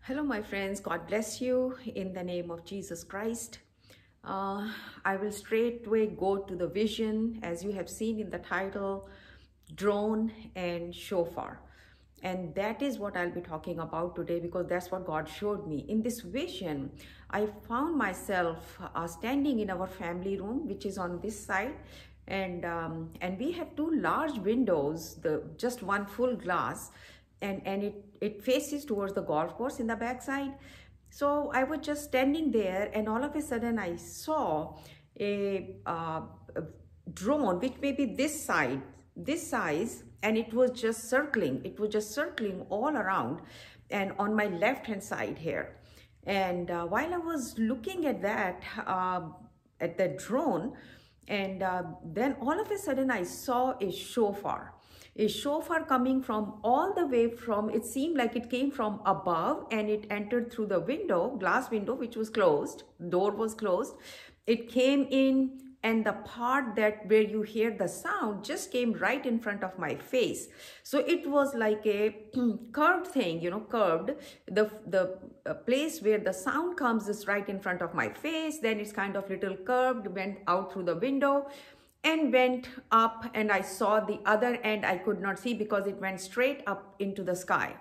Hello, my friends. God bless you in the name of Jesus Christ. I will straightway go to the vision, as you have seen in the title, drone and shofar. And that is what I'll be talking about today because that's what God showed me. In this vision, I found myself standing in our family room, which is on this side. And we have two large windows, just one full glass, and it faces towards the golf course in the backside. So I was just standing there, and all of a sudden I saw a drone, which may be this size, and it was just circling. It was just circling all around, and on my left hand side here. And while I was looking at that, at the drone, and then all of a sudden I saw a shofar coming from all the way from, it seemed like it came from above and it entered through the window, glass window, which was closed, door was closed. It came in, and the part that where you hear the sound just came right in front of my face. So it was like a curved thing, curved. The place where the sound comes is right in front of my face. Then it's kind of little curved, went out through the window and went up, and I saw the other end. I could not see because it went straight up into the sky.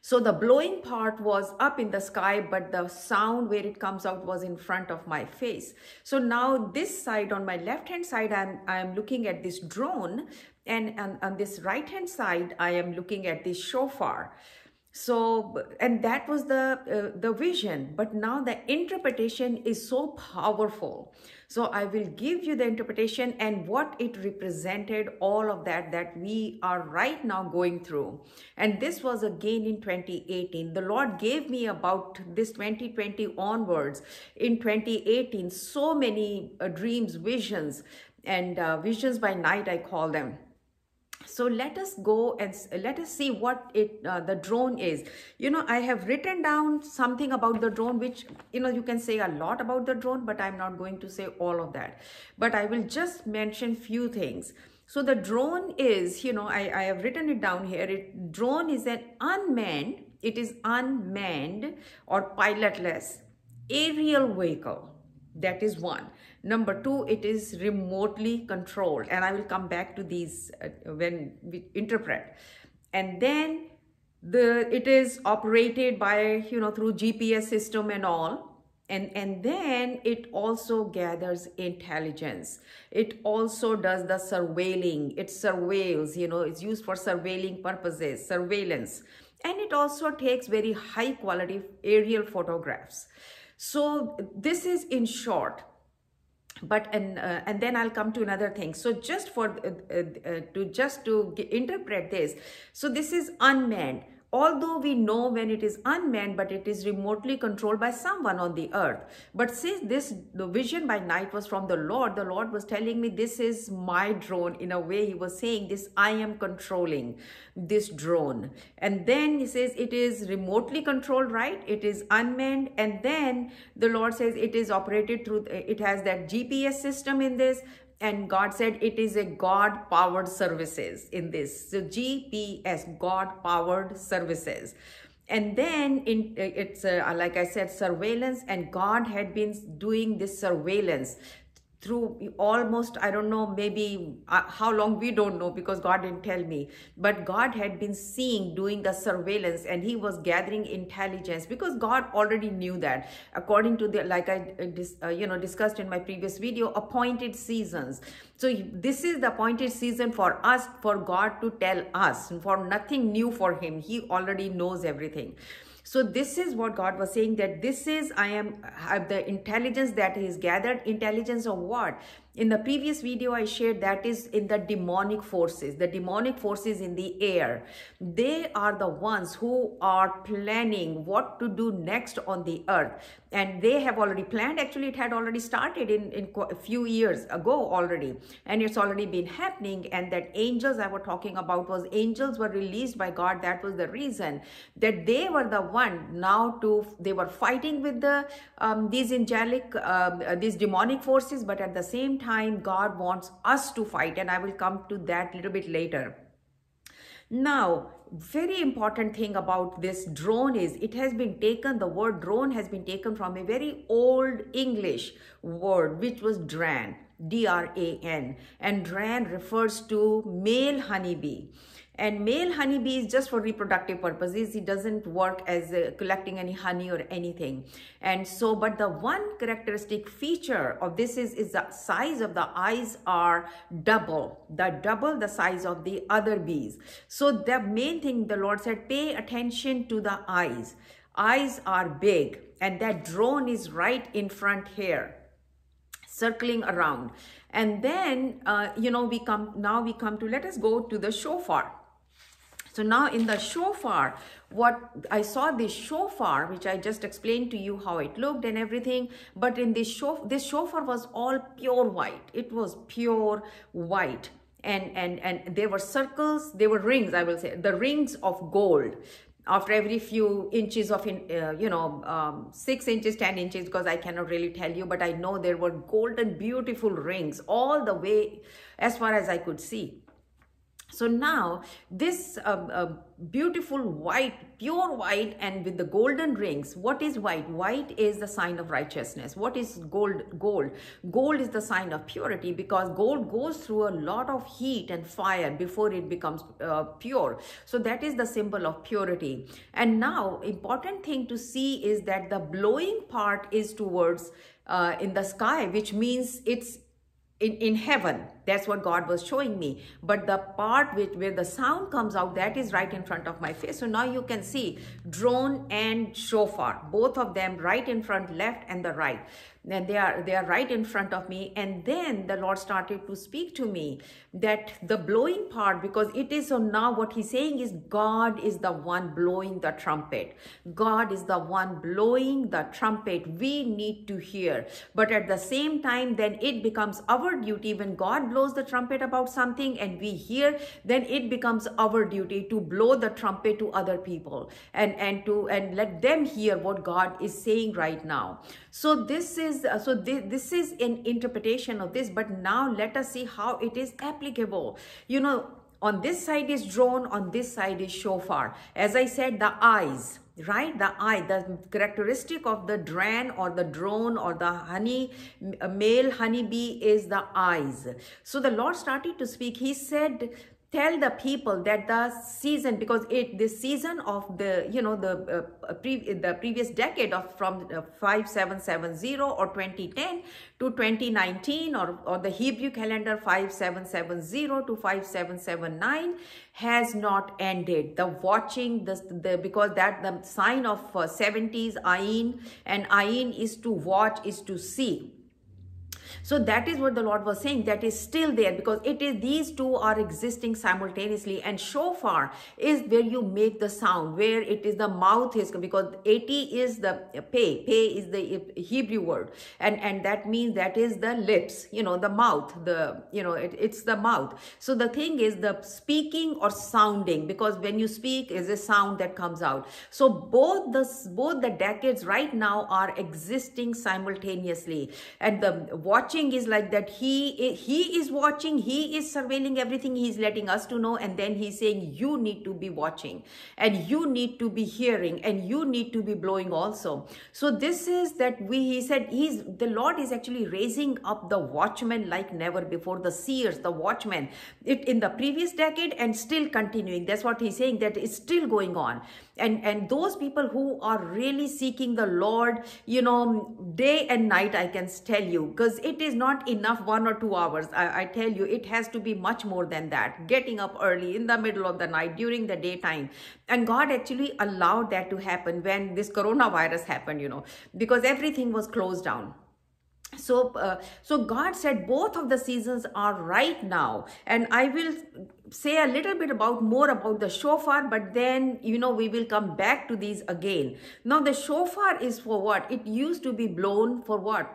So the blowing part was up in the sky, but the sound where it comes out was in front of my face. So now this side, on my left hand side, I'm looking at this drone, and on this right hand side, I am looking at this shofar. So, and that was the vision, but now the interpretation is so powerful. So I will give you the interpretation and what it represented, all of that we are right now going through. And this was again in 2018. The Lord gave me about this 2020 onwards. In 2018, so many dreams, visions, and visions by night, I call them. So let us go and let us see what the drone is. I have written down something about the drone, which, you can say a lot about the drone, but I'm not going to say all of that. But I will just mention few things. So the drone is, I have written it down here. Drone is it is unmanned or pilotless aerial vehicle. That is one. Number two, it is remotely controlled. And I will come back to these when we interpret. And then it is operated by, through GPS system and all. And then it also gathers intelligence. It also does the surveilling. It surveils, it's used for surveilling purposes, surveillance. And it also takes very high quality aerial photographs. So this is in short, but and then I'll come to another thing. So just for to interpret this, so this is unmanned. Although we know when it is unmanned, but it is remotely controlled by someone on the earth. But since the vision by night was from the Lord was telling me this is my drone. In a way, he was saying this, I am controlling this drone. And then he says it is remotely controlled, right? It is unmanned. And then the Lord says it is operated through, it has that GPS system in this. And God said it is a God-powered services in this. So GPS, God-powered services. And then it's, like I said, surveillance. And God had been doing this surveillance through almost, I don't know, maybe how long, we don't know because God didn't tell me. But God had been doing the surveillance, and he was gathering intelligence because God already knew that. According to the, like I discussed in my previous video, appointed seasons. So this is the appointed season for us, for God to tell us, for nothing new for him. He already knows everything. So this is what God was saying, that this is, I have the intelligence that is gathered. Intelligence of what? In the previous video I shared, that is in the demonic forces in the air. They are the ones who are planning what to do next on the earth. And they have already planned. Actually, it had already started in a few years ago already. And it's already been happening. And that angels I was talking about was angels were released by God. That was the reason that they were the one now they were fighting with these angelic, these demonic forces. But at the same time, God wants us to fight. And I will come to that a little bit later. Now, very important thing about this drone is it has been taken, the word drone has been taken from a very old English word, which was dran, D-R-A-N. And dran refers to male honeybee. And male honeybee is just for reproductive purposes. It doesn't work as collecting any honey or anything. And so, but the one characteristic feature of this is the size of the eyes are double the size of the other bees. So the main thing the Lord said, pay attention to the eyes. Eyes are big, and that drone is right in front here, circling around. And then, we come to, let us go to the shofar. So now in the shofar, what I saw this shofar, which I just explained to you how it looked and everything, but in this shofar was all pure white. It was pure white. And there were circles, there were rings, I will say, the rings of gold. After every few inches of, 6 inches, 10 inches, because I cannot really tell you, but I know there were golden, beautiful rings all the way as far as I could see. So now this beautiful white, pure white, and with the golden rings. What is white? White is the sign of righteousness. What is gold? Gold is the sign of purity, because gold goes through a lot of heat and fire before it becomes pure. So that is the symbol of purity. And now important thing to see is that the blowing part is towards in the sky, which means it's in heaven. That's what God was showing me. But the part where the sound comes out, that is right in front of my face. So now you can see drone and shofar, both of them right in front, left and the right. And they are right in front of me. And then the Lord started to speak to me that the blowing part, because it is, so now what he's saying is God is the one blowing the trumpet. God is the one blowing the trumpet. We need to hear. But at the same time, then it becomes our duty, when God blows the trumpet about something and we hear, then it becomes our duty to blow the trumpet to other people and let them hear what God is saying right now. So this is an interpretation of this. But now let us see how it is applicable. On this side is drone, on this side is shofar. As I said, the eyes, right? The eye, the characteristic of the dran or the drone or the male honeybee is the eyes. So the Lord started to speak. He said, tell the people that the season, because this season of the previous decade of from 5770 or 2010 to 2019, or the Hebrew calendar 5770 to 5779 has not ended. The watching, because that the sign of 70s ayin, and ayin is to watch, is to see. So that is what the Lord was saying, that is still there, because these two are existing simultaneously. And shofar is where you make the sound, where it is the mouth is, because 80 is the pay is the Hebrew word, and that means that is the lips, the mouth, it's the mouth. So the thing is the speaking or sounding, because when you speak is a sound that comes out. So both the decades right now are existing simultaneously, and the watching is like that. He is watching, he is surveilling everything, he's letting us to know, and then he's saying you need to be watching, and you need to be hearing, and you need to be blowing also. So this is that he said the Lord is actually raising up the watchmen like never before, the seers, the watchmen, in the previous decade and still continuing. That's what he's saying, that it's still going on. And those people who are really seeking the Lord, day and night, I can tell you, because it is not enough 1 or 2 hours. I tell you, it has to be much more than that. Getting up early, in the middle of the night, during the daytime. And God actually allowed that to happen when this coronavirus happened, because everything was closed down. So God said both of the seasons are right now, and I will say a little bit more about the shofar, but then we will come back to these again. Now the shofar is for what? It used to be blown for what?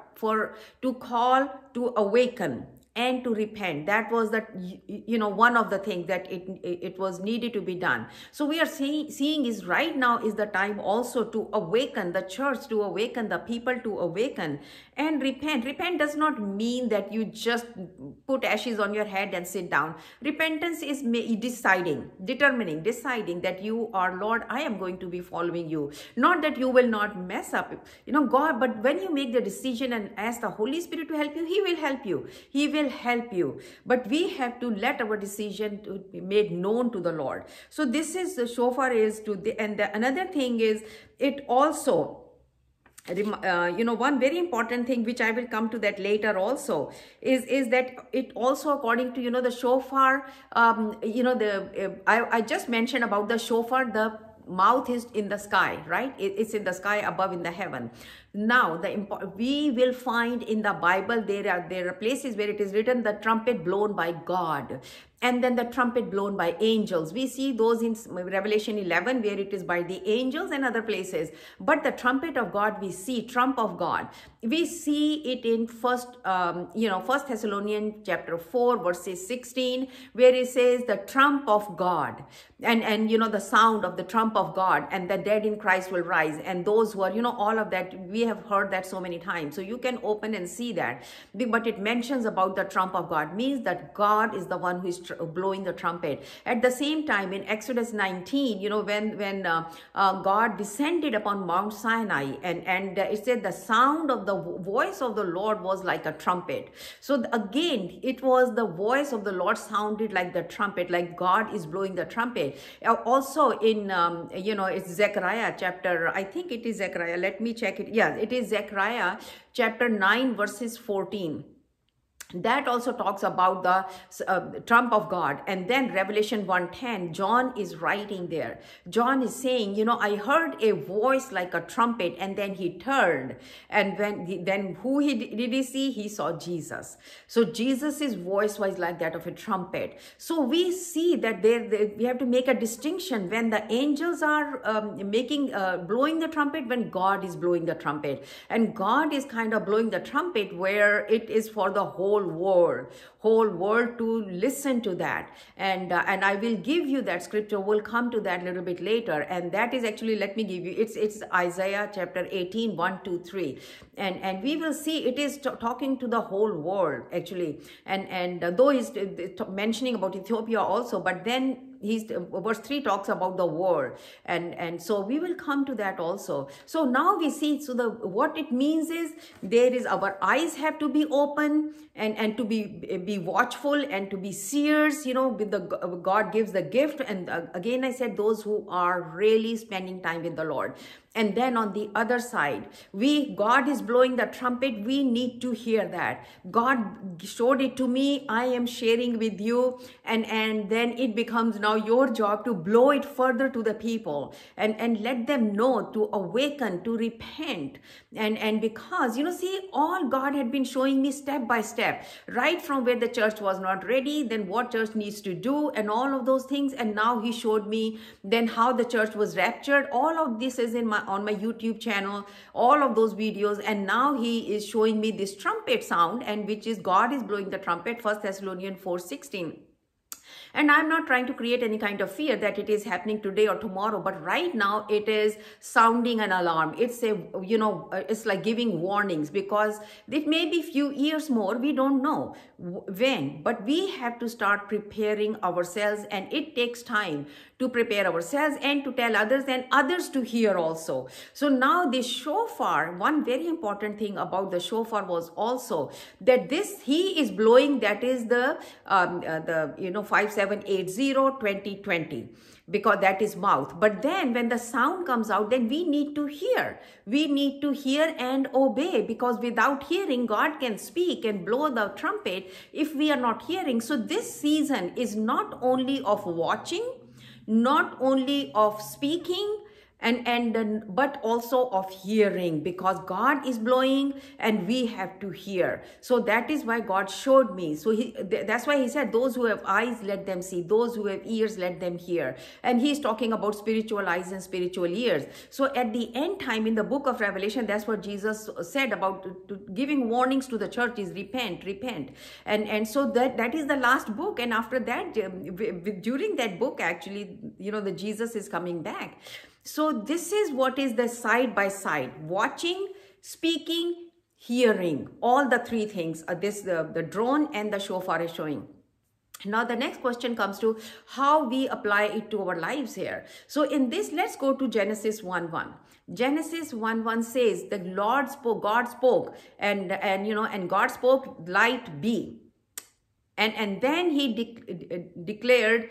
To call to awaken, and to repent. That was one of the things that it was needed to be done. So we are seeing is right now is the time also to awaken the church, to awaken the people, to awaken and repent. Repent does not mean that you just put ashes on your head and sit down. Repentance is deciding that you are, Lord, I am going to be following you. Not that you will not mess up, God, but when you make the decision and ask the Holy Spirit to help you, He will help you. He will help you. But we have to let our decision to be made known to the Lord. So this is the shofar is to the, and another thing is it also, one very important thing which I will come to that later also is that it also according to the shofar, I just mentioned about the shofar, the mouth is in the sky, right? It's in the sky above in the heaven. Now we will find in the Bible there are places where it is written the trumpet blown by God, and then the trumpet blown by angels. We see those in Revelation 11 where it is by the angels and other places. But the trumpet of God, we see trump of God. We see it in First Thessalonians chapter 4 verses 16, where it says the trump of God, and the sound of the trump of God, and the dead in Christ will rise, and those who are all of that. We have heard that so many times, so you can open and see that. But it mentions about the trump of God, means that God is the one who is blowing the trumpet. At the same time, in Exodus 19, when God descended upon Mount Sinai, and it said the sound of the voice of the Lord was like a trumpet. So again, it was the voice of the Lord sounded like the trumpet, like God is blowing the trumpet. Also in it's Zechariah chapter, I think it is Zechariah, let me check it. Yeah, it is Zechariah chapter 9 verses 14. That also talks about the trump of God. And then Revelation 1:10, John is writing there. John is saying, I heard a voice like a trumpet, and then he turned. And then who did he see? He saw Jesus. So Jesus's voice was like that of a trumpet. So we see that we have to make a distinction when the angels are blowing the trumpet, when God is blowing the trumpet. And God is kind of blowing the trumpet where it is for the whole world to listen to that. And I will give you that scripture. We'll come to that a little bit later. And that is actually, let me give you, it's Isaiah chapter 18, 1, 2, 3. And we will see it is talking to the whole world actually. And though he's mentioning about Ethiopia also, but then verse 3 talks about the world, and so we will come to that also. So now we see, so what it means is there is our eyes have to be open and to be watchful and to be seers, with God gives the gift. And again I said, those who are really spending time with the Lord. And then on the other side, God is blowing the trumpet. We need to hear that. God showed it to me. I am sharing with you. And then it becomes now your job to blow it further to the people and let them know to awaken, to repent. And because, see, all God had been showing me step by step, right from where the church was not ready, then what church needs to do and all of those things. And now he showed me then how the church was raptured. All of this is on my YouTube channel, all of those videos. And now he is showing me this trumpet sound, and which is God is blowing the trumpet, 1 Thessalonians 4:16. And I'm not trying to create any kind of fear that it is happening today or tomorrow, but right now it is sounding an alarm. It's it's like giving warnings, because it may be few years more, we don't know when, but we have to start preparing ourselves, and it takes time to prepare ourselves and to tell others and others to hear also. So now the shofar, one very important thing about the shofar was also that he is blowing, that is the 5780-2020, because that is mouth. But then when the sound comes out, then we need to hear. We need to hear and obey, because without hearing, God can speak and blow the trumpet if we are not hearing. So this season is not only of watching, not only of speaking but also of hearing, because God is blowing and we have to hear. So that is why God showed me. So that's why he said, those who have eyes, let them see, those who have ears, let them hear. And he's talking about spiritual eyes and spiritual ears. So at the end time in the book of Revelation, that's what Jesus said about giving warnings to the churches: repent, repent. And so that is the last book. And after that, during that book, actually, the Jesus is coming back. So this is what is the side by side: watching, speaking, hearing. All the three things, the drone and the shofar is showing. Now the next question comes to how we apply it to our lives here. So in this, let's go to Genesis 1:1. Genesis 1:1 says the Lord spoke, God spoke, and God spoke, light be. And then he declared,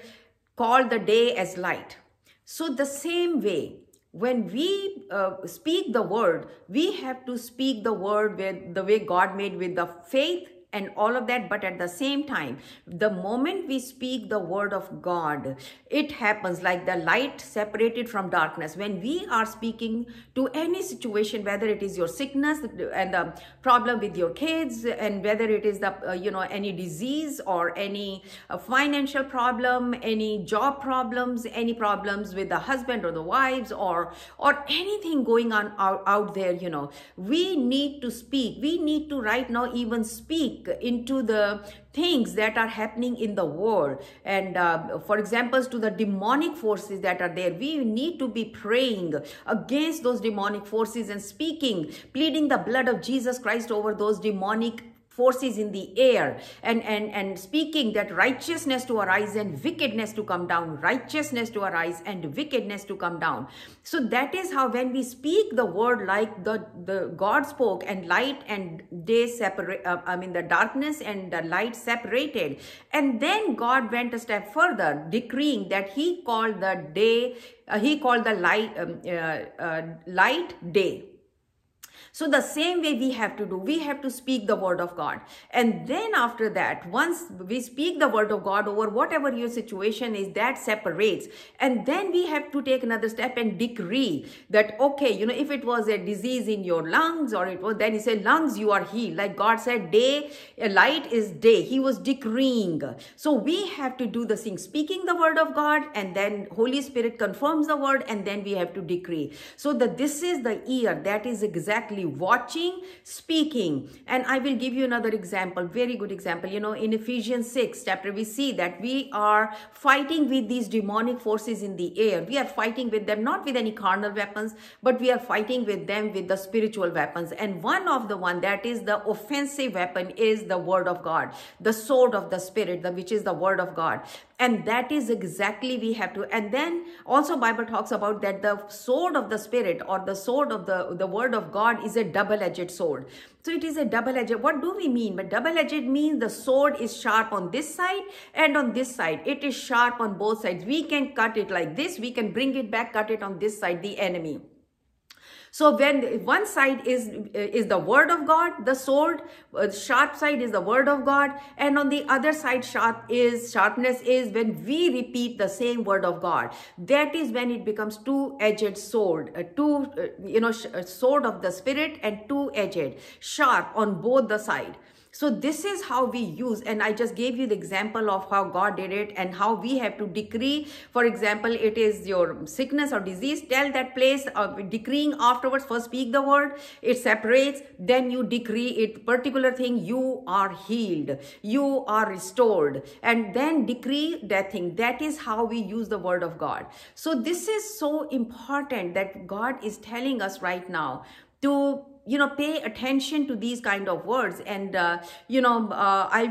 called the day as light. So the same way, when we speak the word, we have to speak the word with the way God made, with the faith and all of that. But at the same time, the moment we speak the word of God, it happens like the light separated from darkness. When we are speaking to any situation, whether it is your sickness and the problem with your kids, and whether it is the any disease or any financial problem, any job problems, any problems with the husband or the wives, or anything going on out there, we need to speak. We need to right now even speak into the things that are happening in the world. And for example, to the demonic forces that are there, we need to be praying against those demonic forces and speaking, pleading the blood of Jesus Christ over those demonic forces in the air, and speaking that righteousness to arise and wickedness to come down, righteousness to arise and wickedness to come down. So that is how, when we speak the word like the God spoke, and light and day separate, the darkness and the light separated, and then God went a step further, decreeing that he called the day, he called the light day. So the same way we have to do, we have to speak the word of God. And then after that, once we speak the word of God over whatever your situation is, that separates. And then we have to take another step and decree that, okay, if it was a disease in your lungs, or it was, then he said, lungs, you are healed. Like God said, day, light is day. He was decreeing. So we have to do the thing, speaking the word of God, and then Holy Spirit confirms the word, and then we have to decree. So this is the ear that is exactly watching, speaking. And I will give you another example, very good example. In Ephesians 6 chapter, we see that we are fighting with these demonic forces in the air. We are fighting with them, not with any carnal weapons, but we are fighting with them with the spiritual weapons. And one that is the offensive weapon is the word of God, the sword of the Spirit, which is the word of God. And that is exactly we have to. And then also Bible talks about that the sword of the Spirit, or the sword of the word of God, is a double-edged sword. So it is a double-edged. What do we mean? But double-edged means the sword is sharp on this side and on this side. It is sharp on both sides. We can cut it like this. We can bring it back, cut it on this side, the enemy. So when one side is the word of God, the sword, sharp side is the word of God, and on the other side, sharpness is when we repeat the same word of God. That is when it becomes two-edged sword, sword of the Spirit, and two-edged, sharp on both the side. So this is how we use, and I just gave you the example of how God did it and how we have to decree. For example, it is your sickness or disease, tell that place, decreeing afterwards, first speak the word, it separates, then you decree it, particular thing, you are healed, you are restored, and then decree that thing. That is how we use the word of God. So this is so important that God is telling us right now to pay attention to these kind of words. And I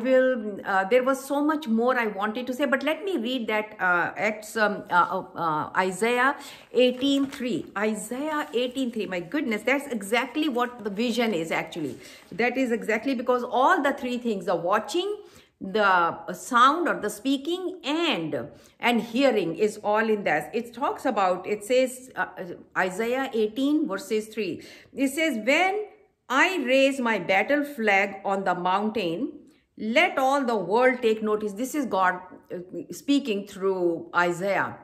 will there was so much more I wanted to say, but let me read that Isaiah 18:3. Isaiah 18:3. My goodness, that's exactly what the vision is actually. That is exactly, because all the three things, the watching, the sound or the speaking, and hearing, is all in that. It talks about, it says, Isaiah 18 verses 3. It says, when I raise my battle flag on the mountain, let all the world take notice. This is God speaking through Isaiah.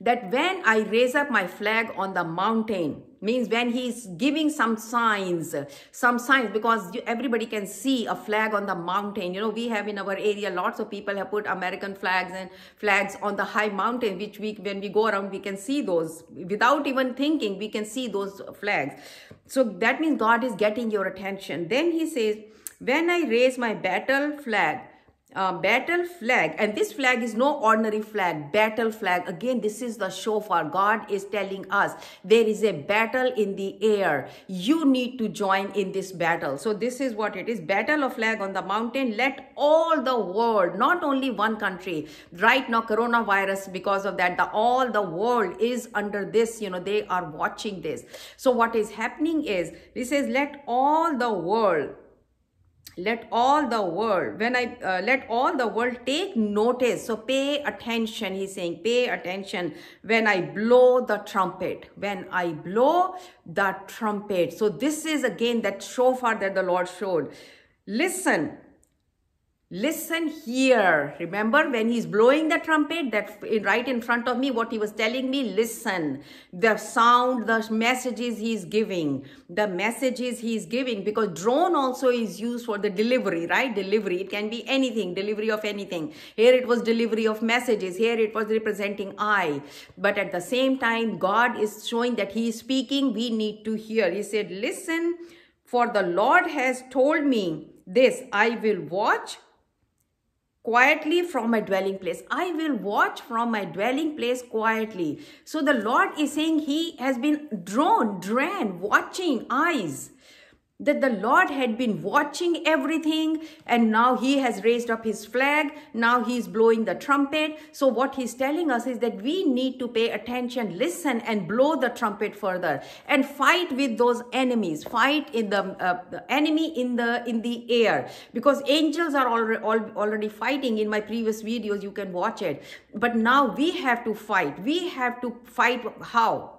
that when I raise up my flag on the mountain, means when he's giving some signs, because everybody can see a flag on the mountain. You know, we have in our area, lots of people have put American flags and flags on the high mountain, which when we go around, we can see those without even thinking, we can see those flags. So that means God is getting your attention. Then he says, when I raise my battle flag, and this flag is no ordinary flag, battle flag. Again, this is the shofar. God is telling us there is a battle in the air. You need to join in this battle. So this is what it is, battle of flag on the mountain. Let all the world, not only one country, right now coronavirus, because of that, all the world is under this, you know, they are watching this. So what is happening is, this says, let all the world, let all the world, let all the world take notice. So pay attention, he's saying, pay attention when I blow the trumpet, when I blow the trumpet. So this is again that shofar that the Lord showed. Listen here. Remember when he's blowing the trumpet, that right in front of me, what he was telling me, listen, the sound, the messages he's giving, because drone also is used for the delivery, right? Delivery, it can be anything, delivery of anything. Here it was delivery of messages, here it was representing I. But at the same time, God is showing that he is speaking, we need to hear. He said, listen, for the Lord has told me this, I will watch quietly from my dwelling place. I will watch from my dwelling place quietly. So the Lord is saying he has been drawn, watching eyes. That the Lord had been watching everything, and now he has raised up his flag. Now he's blowing the trumpet. So what he's telling us is that we need to pay attention, listen, and blow the trumpet further, and fight with those enemies. Fight in the enemy in the air, because angels are already fighting. In my previous videos, you can watch it. But now we have to fight. We have to fight. How?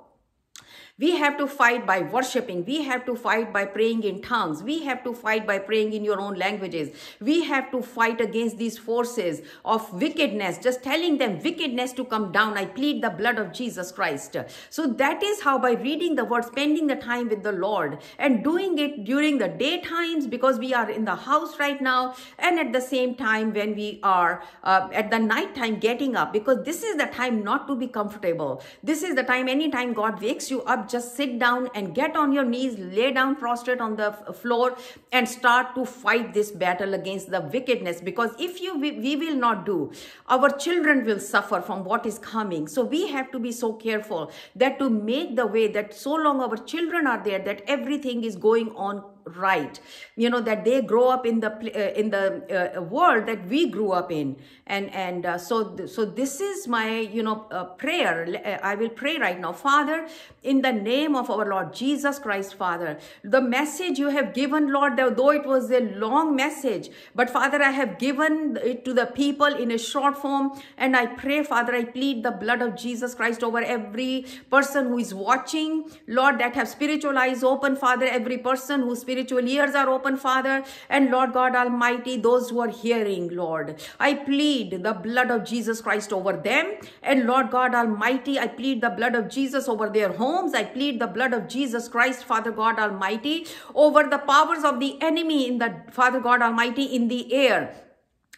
We have to fight by worshiping. We have to fight by praying in tongues. We have to fight by praying in your own languages. We have to fight against these forces of wickedness, just telling them wickedness to come down. I plead the blood of Jesus Christ. So that is how, by reading the word, spending the time with the Lord, and doing it during the daytimes, because we are in the house right now, and at the same time when we are at the night time getting up, because this is the time not to be comfortable. This is the time, anytime God wakes you up, just sit down and get on your knees, lay down prostrate on the floor, and start to fight this battle against the wickedness. Because if we will not do, our children will suffer from what is coming. So we have to be so careful that to make the way that so long our children are there, that everything is going on right, you know, that they grow up in the world that we grew up in. And so this is my prayer. I will pray right now. Father, in the name of our Lord Jesus Christ, Father, the message you have given, Lord, though it was a long message, but Father, I have given it to the people in a short form. And I pray, Father, I plead the blood of Jesus Christ over every person who is watching, Lord, that have spiritual eyes open, Father, every person whose spiritual ears are open, Father, and Lord God Almighty, those who are hearing, Lord, I plead the blood of Jesus Christ over them. And Lord God Almighty, I plead the blood of Jesus over their homes. I plead the blood of Jesus Christ, Father God Almighty, over the powers of the enemy in the, Father God Almighty, in the air.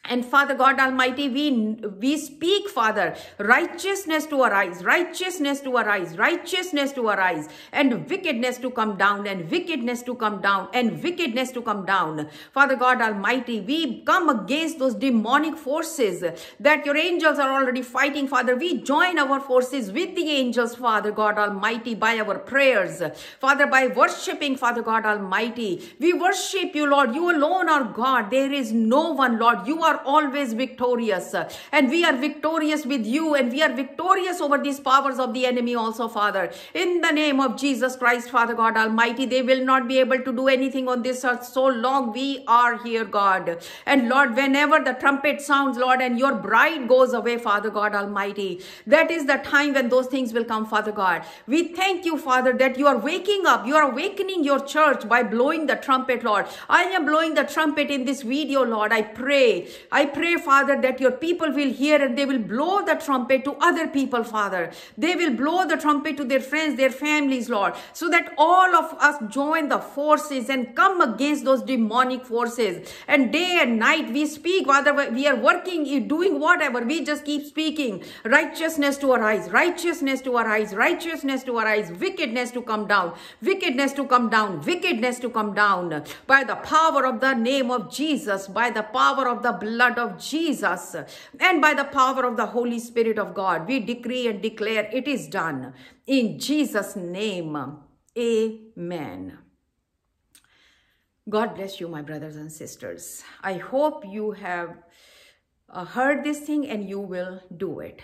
And Father God Almighty, we speak, Father, righteousness to arise, righteousness to arise, righteousness to arise, and wickedness to come down, and wickedness to come down, and wickedness to come down. Father God Almighty, we come against those demonic forces that your angels are already fighting, Father. We join our forces with the angels, Father God Almighty, by our prayers, Father, by worshiping, Father God Almighty. We worship you, Lord. You alone are God. There is no one, Lord. You are always victorious, and we are victorious with you, and we are victorious over these powers of the enemy also, Father. In the name of Jesus Christ, Father God Almighty, they will not be able to do anything on this earth so long we are here, God. And Lord, whenever the trumpet sounds, Lord, and your bride goes away, Father God Almighty, that is the time when those things will come, Father God. We thank you, Father, that you are waking up, you are awakening your church by blowing the trumpet, Lord. I am blowing the trumpet in this video, Lord. I pray I pray, Father, that your people will hear and they will blow the trumpet to other people, Father. They will blow the trumpet to their friends, their families, Lord, so that all of us join the forces and come against those demonic forces. And day and night we speak, Father, we are working, doing whatever, we just keep speaking. Righteousness to arise, righteousness to arise, righteousness to arise, wickedness to come down, wickedness to come down, wickedness to come down. By the power of the name of Jesus, by the power of the blood of Jesus, and by the power of the Holy Spirit of God, we decree and declare it is done. In Jesus' name, amen. God bless you, my brothers and sisters. I hope you have heard this thing and you will do it.